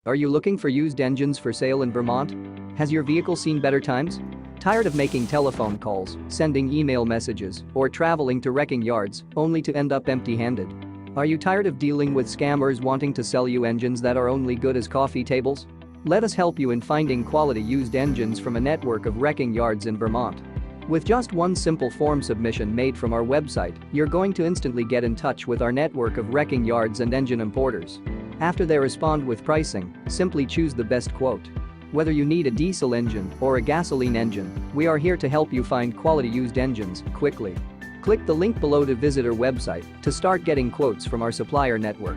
Are you looking for used engines for sale in Vermont? Has your vehicle seen better times? Tired of making telephone calls, sending email messages, or traveling to wrecking yards only to end up empty-handed? Are you tired of dealing with scammers wanting to sell you engines that are only good as coffee tables? Let us help you in finding quality used engines from a network of wrecking yards in Vermont. With just one simple form submission made from our website, you're going to instantly get in touch with our network of wrecking yards and engine importers. After they respond with pricing, simply choose the best quote. Whether you need a diesel engine or a gasoline engine, we are here to help you find quality used engines quickly. Click the link below to visit our website to start getting quotes from our supplier network.